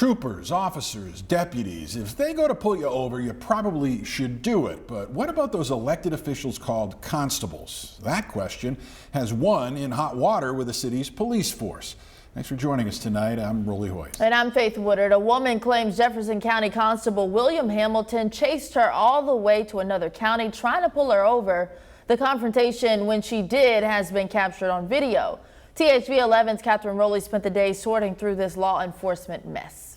Troopers, officers, deputies, if they go to pull you over, you probably should do it. But what about those elected officials called constables? That question has one in hot water with the city's police force. Thanks for joining us tonight. I'm Rolly Hoyt. And I'm Faith Woodard. A woman claims Jefferson County Constable William Hamilton chased her all the way to another county trying to pull her over. The confrontation, when she did, has been captured on video. THV 11's Catherine Rowley spent the day sorting through this law enforcement mess.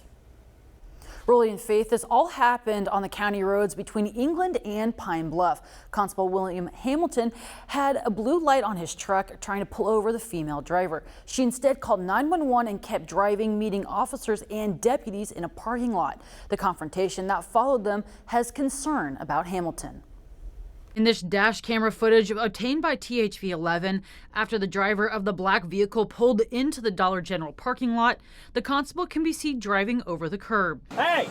Rolly and Faith, this all happened on the county roads between England and Pine Bluff. Constable William Hamilton had a blue light on his truck trying to pull over the female driver. She instead called 911 and kept driving, meeting officers and deputies in a parking lot. The confrontation that followed them has concern about Hamilton. In this dash camera footage obtained by THV 11, after the driver of the black vehicle pulled into the Dollar General parking lot, the constable can be seen driving over the curb. Hey!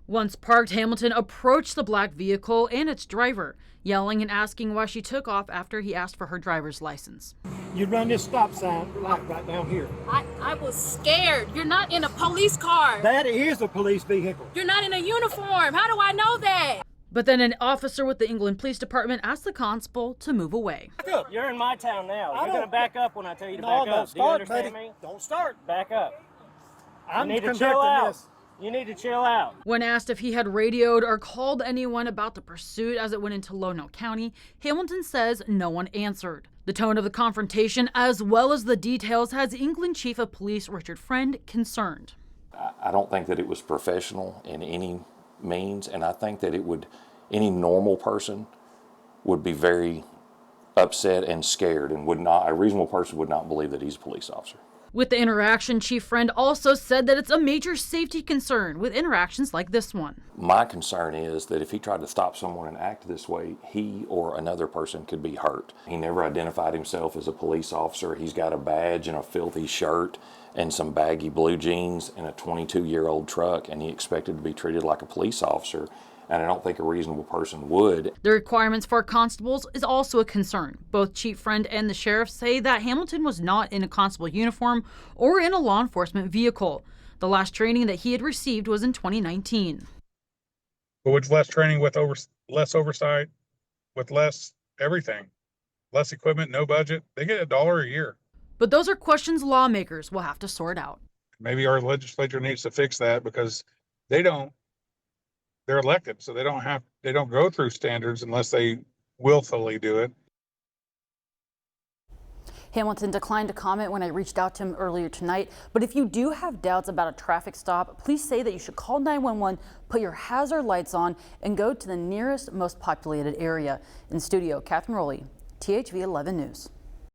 Once parked, Hamilton approached the black vehicle and its driver, yelling and asking why she took off after he asked for her driver's license. You run this stop sign right down here. I was scared. You're not in a police car. That is a police vehicle. You're not in a uniform. How do I know that? But then an officer with the England Police Department asked the constable to move away. You're in my town now. You're going to back up when I tell you to No, back up. don't start, Do you understand buddy. me? Don't start. Back up. I'm You need to conducting chill out. this. You need to chill out. When asked if he had radioed or called anyone about the pursuit as it went into Lonow County, Hamilton says no one answered. The tone of the confrontation, as well as the details, has England Chief of Police Richard Friend concerned. I don't think that it was professional in any means, and I think that any normal person would be very upset and scared, and a reasonable person would not believe that he's a police officer. With the interaction, Chief Friend also said that it's a major safety concern with interactions like this one. My concern is that if he tried to stop someone and act this way, he or another person could be hurt. He never identified himself as a police officer. He's got a badge and a filthy shirt and some baggy blue jeans and a 22-year-old truck, and he expected to be treated like a police officer. And I don't think a reasonable person would. The requirements for constables is also a concern. Both Chief Friend and the sheriff say that Hamilton was not in a constable uniform or in a law enforcement vehicle. The last training that he had received was in 2019. But with less training, with less oversight, with less everything, less equipment, no budget, they get $1 a year. But those are questions lawmakers will have to sort out. Maybe our legislature needs to fix that because they're elected, so they don't go through standards unless they willfully do it. Hamilton declined to comment when I reached out to him earlier tonight, but if you do have doubts about a traffic stop, please say that you should call 911, put your hazard lights on, and go to the nearest, most populated area. In studio, Catherine Rowley, THV 11 News.